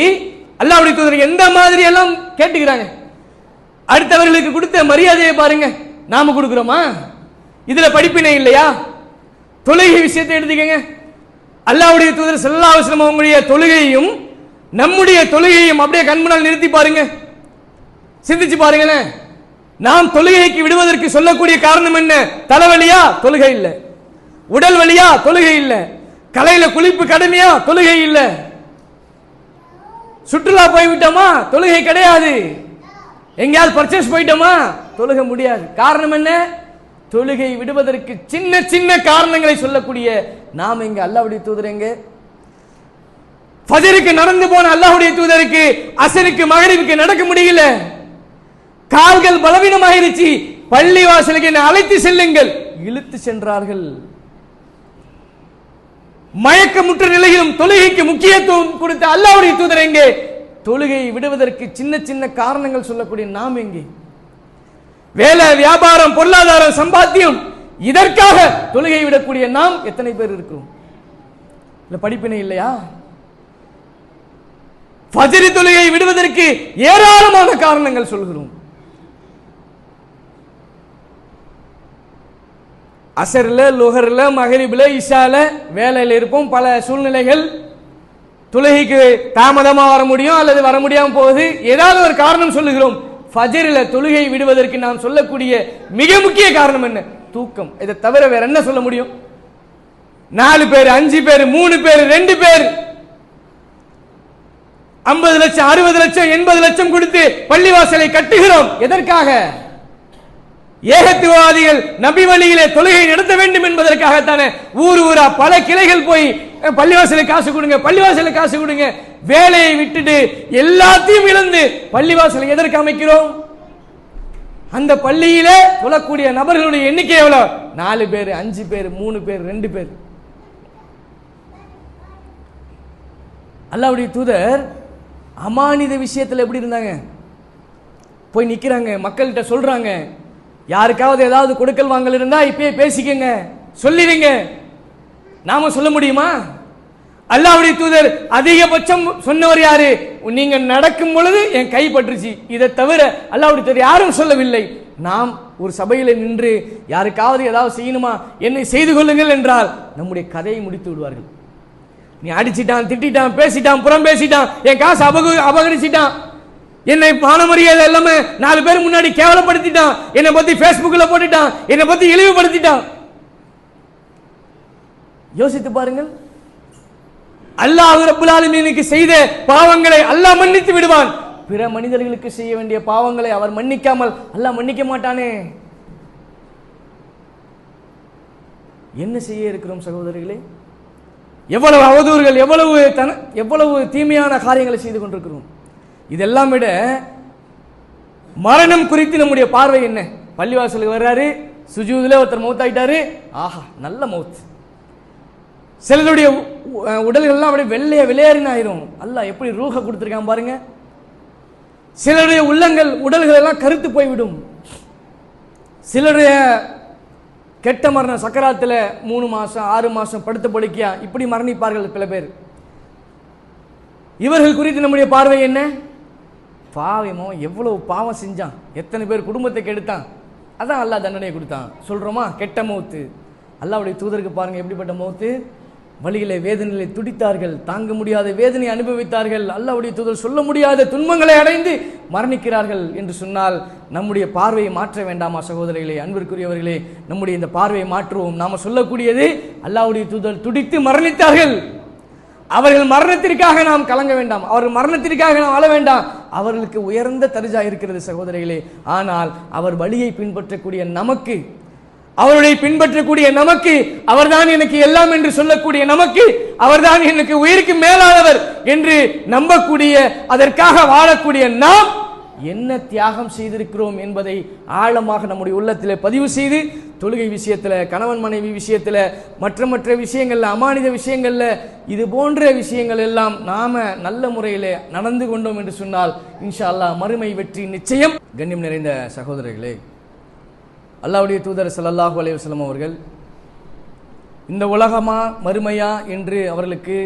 அல்லாஹ்வுடைய தூதர் எந்த மாதிரி எல்லாம் கேட்டுக்கிறாங்க. அடுத்தவர்களுக்கு கொடுத்த மரியாதையை பாருங்க, நாம கொடுக்கிறோமா? இதுல படிப்பினை இல்லையா? தொழுகை விஷயத்தை எடுத்துக்கங்க. அல்லாஹ்வுடைய தூதர் ஸல்லல்லாஹு அலைஹி வஸல்லம் அவங்களுடைய தொழுகையையும் நம்முடைய தொழுகையையும் அப்படியே கண்முன்னால் நிறுத்தி பாருங்க, சிந்திச்சு பாருங்களேன். நாம் தொழுகைக்கு விடுவதற்கு சொல்லக்கூடிய காரணம் என்ன? தலைவலியா? தொழுகை இல்லை. உடல் வலியா? தொழுகை இல்லை. கலையில குளிப்பு கடமையா? தொழுகை இல்லை. சுற்றுலா போய்விட்டோமா? தொழுகை கிடையாது. எங்கேயாவது பர்ச்சேஸ் போயிட்டோமா? தொழுக முடியாது. காரணம் என்ன? தொழுகை விடுவதற்கு சின்ன சின்ன காரணங்களை சொல்லக்கூடிய நாம் எங்க? அல்லாஹ்வுடைய தூதர் எங்க? ஃபஜருக்கு நடந்து போன அல்லாஹ்வுடைய தூதருக்கு அசருக்கு மகரிபுக்கு நடக்க முடியல, கால்கள் பலவீனமாயிருச்சு. பள்ளி வாசலுக்கு என்னை அழைத்து செல்லுங்கள், இழுத்து சென்றார்கள். மயக்கமுற்ற நிலையிலும் தொழுகைக்கு முக்கியத்துவம் கொடுத்த அல்லாஹ்வுடைய தூதர் எங்கே? தொழுகையை விடுவதற்கு சின்ன சின்ன காரணங்கள் சொல்லக்கூடிய நாம் எங்கே? வேலை, வியாபாரம், பொருளாதாரம், சம்பாத்தியம், இதற்காக தொழுகை விடக்கூடிய நாம் எத்தனை பேர் இருக்கிறோம்? இல்ல படிப்பினை இல்லையா? ஃபஜ்ர் தொழுகை விடுவதற்கு ஏராளமான காரணங்கள் சொல்கிறோம். அசர்ல, லுஹர்ல, மகரிப்ல, இஷால வேலையில் இருப்போம். பல சூழ்நிலைகள் தொழுகைக்கு தாமதமா வர முடியும் அல்லது வர முடியாம போகுது. ஏதாவது ஒரு காரணம் சொல்லுகிறோம். ஃபஜ்ரில தொழுகை விடுவதற்கு நாம் சொல்லக்கூடிய மிக முக்கிய காரணம் என்ன? தூக்கம். இதை தவிர வேற என்ன சொல்ல முடியும்? 4 பேர், 5 பேர், 3 பேர், 2 பேர் 50 லட்சம், 60 லட்சம், 80 லட்சம் கொடுத்து பள்ளிவாசலை கட்டுகிறோம். எதற்காக? ஏகத்துவவாதிகள் நபி வழியிலே தொழுகை நடத்த வேண்டும் என்பதற்காகத்தானே. ஊர் ஊரா பல கிளைகள் போய் பள்ளிவாசலுக்கு காசு கொடுங்க, பள்ளிவாசலுக்கு காசு கொடுங்க. வேலையை விட்டுட்டு எல்லாத்தையும் இழந்து பள்ளிவாசலை எதற்கு அமைக்கிறோம்? அந்த பள்ளியிலே தொழக்கூடிய நபர்களுடைய எண்ணிக்கை எவ்வளவு? 4 பேர், 5 பேர், 3 பேர், 2 பேர். அல்லாஹ்வுடைய தூதர் அமானித விஷயத்துல எப்படி இருந்தாங்க? போய் நிக்கிறாங்க, மக்கள்கிட்ட சொல்றாங்க, யாருக்காவது ஏதாவது கொடுக்கல் வாங்கல் இருந்தா இப்பயே பேசிக்கங்க, சொல்லிடுங்க. நாம சொல்ல முடியுமா? அல்லாஹ்வுடைய தூதர் அதிகபட்சம் சொன்னவர் யாரு? நீங்க நடக்கும் பொழுது என் கை பற்றுச்சு. இதை தவிர அல்லாஹ்வுடைய தூதர் யாரும் சொல்லவில்லை. நாம் ஒரு சபையில நின்று யாருக்காவது ஏதாவது செய்யணுமா, என்னை செய்து கொள்ளுங்கள் என்றால் நம்முடைய கதையை முடித்து விடுவார்கள். நீ அடிச்சிட்டான், திட்டான், பேசிட்டான், புறம் பேசிட்டான், என் காசு அபகரிச்சிட்டான், என்னை மானமரியாதை எல்லாமே 4 பேர் முன்னாடி கேவலப்படுத்திட்டான், என்னை பத்தி பேஸ்புக்ல போட்டுட்டான், என்னை பத்தி இழிவுபடுத்திட்டான். யோசித்து பாருங்கள். அல்லாஹ் ரப்பல் ஆலமீனுக்கு செய்த பாவங்களை அல்லாஹ் மன்னித்து விடுவான். பிற மனிதர்களுக்கு செய்ய வேண்டிய பாவங்களை அவர் மன்னிக்காமல் அல்லாஹ் மன்னிக்க மாட்டானே. என்ன செய்ய இருக்கிறோம் சகோதரர்களே? எவ்வளவு அவதூறுகள், எவ்வளவு தீமையான காரியங்களை செய்து கொண்டிருக்கிறோம். இதெல்லாம் விட மரணம் குறித்து நம்முடைய பார்வை என்ன? பள்ளிவாசலுக்கு வர்றாரு, சுஜூதுல ஒருத்தர் மௌத்தாயிட்டாரு, ஆஹா நல்ல மௌத். சிலருடைய உடல்கள்லாம் அப்படியே வெள்ளைய விளையாடின ஆயிரும். அல்லாஹ் எப்படி ரூஹ கொடுத்திருக்கான் பாருங்க. சிலருடைய உள்ளங்கள், உடல்கள் எல்லாம் கருத்து போய்விடும். சிலருடைய கெட்ட மரணம், சக்கராத்துல 3 மாசம் 6 மாசம் படுத்த படுக்கையா இப்படி மரணிப்பார்கள் பல பேர். இவர்கள் குறித்து நம்முடைய பார்வை என்ன? பாவமோ, எவ்வளவு பாவம் செஞ்சான், எத்தனை பேர் குடும்பத்தை கெடுத்தான், அதான் அல்லாஹ் தண்டனை கொடுத்தான் சொல்றோமா? கெட்ட மௌத்து. அல்லாஹ்வுடைய தூதருக்கு பாருங்க எப்படிப்பட்ட மௌத்து. வழியிலே வேதனைகளை துடித்தார்கள், தாங்க முடியாத வேதனை அனுபவித்தார்கள். அல்லாஹ்வுடைய தூதர் சொல்ல முடியாத துன்பங்களை அடைந்து மரணிக்கிறார்கள் என்று சொன்னால் நம்முடைய பார்வையை மாற்ற வேண்டாமா சகோதரர்களே, அன்பிற்குரியவர்களே? நம்முடைய இந்த பார்வையை மாற்றுவோம். நாம சொல்லக்கூடியது அல்லாஹ்வுடைய தூதர் துடித்து மரணித்தார்கள். அவர்கள் மரணத்திற்காக நாம் கலங்க வேண்டாம், அவர்கள் மரணத்திற்காக நாம் அழ வேண்டாம். அவர்களுக்கு உயர்ந்த தர்ஜா இருக்கிறது சகோதரிகளே. ஆனால் அவர் வழியை பின்பற்றக்கூடிய நமக்கு, அவருடைய பின்பற்றக்கூடிய நமக்கு, அவர்தான் எனக்கு எல்லாம் என்று சொல்லக்கூடிய நமக்கு, அவர்தான் எனக்கு உயிருக்கு மேலானவர் என்று நம்பக்கூடிய, அதற்காக வாழக்கூடிய நாம் என்ன தியாகம் செய்திருக்கிறோம் என்பதை ஆழமாக நம்முடைய உள்ளத்தில் பதிவு செய்து, தொழுகை விஷயத்தில், கணவன் மனைவி விஷயத்தில், மற்ற விஷயங்கள்ல, அமானித விஷயங்கள்ல, இது போன்ற விஷயங்கள் எல்லாம் நாம நல்ல முறையில் நடந்து கொண்டோம் என்று சொன்னால் இன்ஷா அல்லாஹ் மறுமை வெற்றி நிச்சயம். கண்ணியம் நிறைந்த சகோதரர்களே, அல்லாஹ்வுடைய தூதர் ஸல்லல்லாஹு அலைஹி வஸல்லம் அவர்கள் இந்த உலகமா மறுமையா என்று அவர்களுக்கு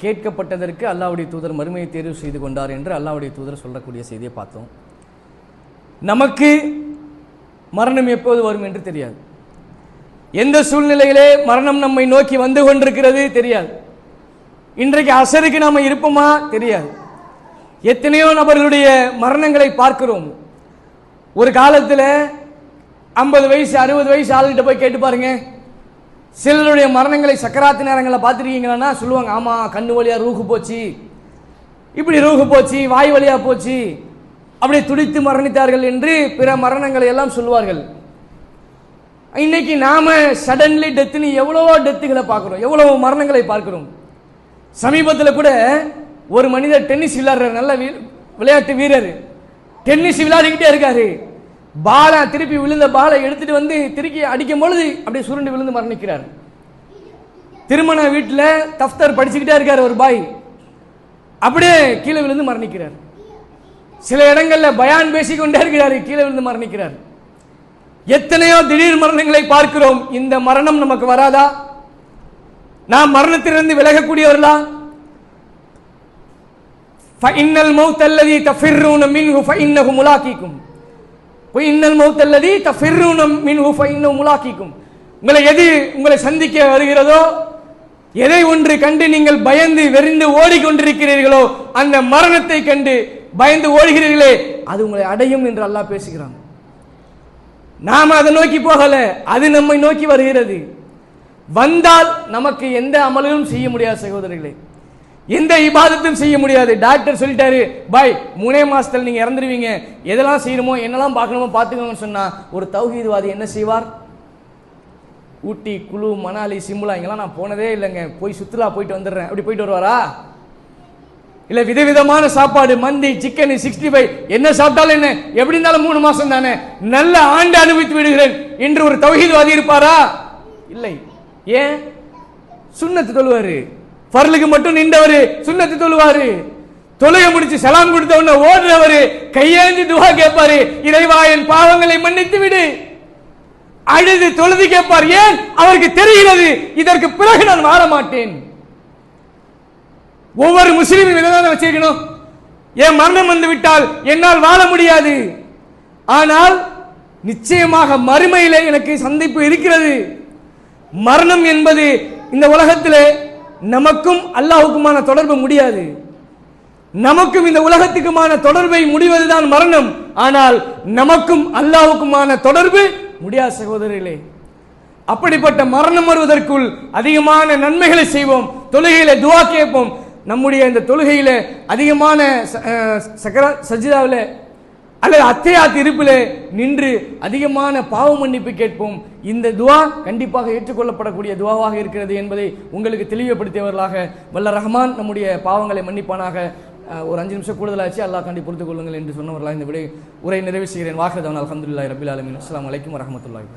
கேட்கப்பட்டதற்கு அல்லாஹ்வுடைய தூதர் மறுமையை தேர்வு செய்து கொண்டார் என்று அல்லாஹ்வுடைய தூதர் சொல்லக்கூடிய செய்தியை பார்த்தோம். நமக்கு மரணம் எப்போது வரும் என்று தெரியாது. எந்த சூழ்நிலையிலே மரணம் நம்மை நோக்கி வந்து கொண்டிருக்கிறது தெரியாது. இன்றைக்கு அசருக்கு நாம இருப்போமா தெரியாது. எத்தனையோ நபர்களுடைய மரணங்களை பார்க்கிறோம். ஒரு காலத்தில் 50 வயசு 60 வயசு ஆளுகிட்ட போய் கேட்டு பாருங்க, சிலருடைய மரணங்களை சக்கராத்து நேரங்களில் பார்த்துருக்கீங்களா? சொல்லுவாங்க, ஆமா கண்ணு வழியா ரூஹு போச்சு, இப்படி ரூஹு போச்சு, வாய் வழியா போச்சு, அப்படியே துடித்து மரணித்தார்கள் என்று பிற மரணங்களை எல்லாம் சொல்லுவார்கள். இன்னைக்கு நாம சடன்லி டெத்துன்னு எவ்வளவோ டெத்துகளை பார்க்கிறோம், எவ்வளவோ மரணங்களை பார்க்கிறோம். சமீபத்தில் கூட ஒரு மனிதர் டென்னிஸ் விளையாடுறாரு, நல்ல விளையாட்டு வீரர், டென்னிஸ் விளையாடிக்கிட்டே இருக்காரு. பாலை திருப்பி விழுந்த பாலை எடுத்துட்டு வந்து திருப்பி அடிக்கும் பொழுது அப்படியே சுருண்டு விழுந்து மரணிக்கிறார். திருமண வீட்டில் தஃப்தர் படிச்சுக்கிட்டே இருக்காரு ஒரு பாய், அப்படியே கீழே விழுந்து மரணிக்கிறார். சில இடங்கள்ல பயான் பேசிக்கொண்டே இருக்கிறாரு, கீழே விழுந்து மரணிக்கிறார். எத்தனையோ திடீர் மரணங்களை பார்க்கிறோம். இந்த மரணம் நமக்கு வராதா? நாம் மரணத்திலிருந்து விலகக்கூடியவர்களா? فإن الموت الذي تفرون منه فإنه ملاقيكم وإن الموت الذي تفرون منه فإنه ملاقيكم. உங்களை சந்திக்க வருகிறதோ, எதை ஒன்று கண்டு நீங்கள் பயந்து வெறிந்து ஓடிக்கொண்டிருக்கிறீர்களோ, அந்த மரணத்தை கண்டு பயந்து ஓடுகிறீர்களே, அது உங்களை அடையும் என்று அல்லாஹ் பேசுகிறான். நாம அதை நோக்கி போகல, அது நம்மை நோக்கி வருகிறது. வந்தால் நமக்கு எந்த அமலும் செய்ய முடியாது சகோதரர்களே, எந்த இபாதத்தும் செய்ய முடியாது. டாக்டர் சொல்லிட்டாரு, பாய் 3 மாசத்துல நீங்க இறந்துருவீங்க, எதெல்லாம் செய்யணுமோ என்னெல்லாம் பார்க்கணுமோ பார்த்துக்கோங்கன்னு சொன்னா ஒரு தௌஹீத்வாதி என்ன செய்வார்? ஊட்டி, குழு, மணாலி, சிம்லா இங்கெல்லாம் நான் போனதே இல்லைங்க, போய் சுற்றுலா போயிட்டு வந்துடுறேன், அப்படி போயிட்டு வருவாரா? இல்ல விதவிதமான சாப்பாடு, மந்தி, சிக்கன், 65 என்ன சாப்பிட்டாலும் என்ன, எப்படி இருந்தாலும் 3 மாசம் தானே, நல்ல ஆண்டு அனுபவித்து விடுகிறேன் என்று ஒரு தௌஹீத்வாதி இருப்பாரா? இல்லை. ஏன்? சுன்னத்து தொழுவாரு, ஃபர்லுக்கு மட்டும் நின்றவரு சுன்னத்து தொழுவாரு, தொழுகை முடிச்சு சலாம் கொடுத்த உடனே ஓடுறவரு கையேந்தி துவா கேட்பாரு, இறைவா என் பாவங்களை மன்னித்து விடு. அழுது தொழுது கேட்பார். ஏன்? அவருக்கு தெரிகிறது இதற்கு பிறகு நான் வாழ மாட்டேன். ஒவ்வொரு முஸ்லீமும் இதைதான் வச்சிருக்கணும். என் மரணம் வந்து விட்டால் என்னால் வாழ முடியாது, ஆனால் நிச்சயமாக மறுமையிலே எனக்கு சந்திப்பு இருக்கிறது. மரணம் என்பது இந்த உலகத்திலே நமக்கும் அல்லாஹ்வுக்குமான தொடர்பு முடியாது. நமக்கும் இந்த உலகத்துக்குமான தொடர்பை முடிவதுதான் மரணம். ஆனால் நமக்கும் அல்லாஹ்வுக்குமான தொடர்பு முடியாது சகோதரர்களே. அப்படிப்பட்ட மரணம் வருவதற்குள் அதிகமான நன்மைகளை செய்வோம், தொழுகையில துஆ கேட்போம். நம்முடைய இந்த தொழுகையில அதிகமான சஜ்தாவில அல்லது அத்தையாத் இருப்பிலே நின்று அதிகமான பாவ மன்னிப்பு கேட்போம். இந்த துஆ கண்டிப்பாக ஏற்றுக்கொள்ளப்படக்கூடிய துஆவாக இருக்கிறது என்பதை உங்களுக்கு தெளிவுபடுத்தியவர்களாக வல்ல ரஹ்மான் நம்முடைய பாவங்களை மன்னிப்பானாக. ஒரு 5 நிமிஷம் கூடுதலாச்சு, அல்லாஹ் கண்டி பொறுத்துக் கொள்ளுங்கள் என்று சொன்னவர்களாக இந்த உரை நிறைவு செய்கிறேன். வாஹிதன் அல்ஹம்துலில்லாஹி ரப்பில் ஆலமீன். அஸ்ஸலாமு அலைக்கும் வரஹ்மத்துல்லாஹி.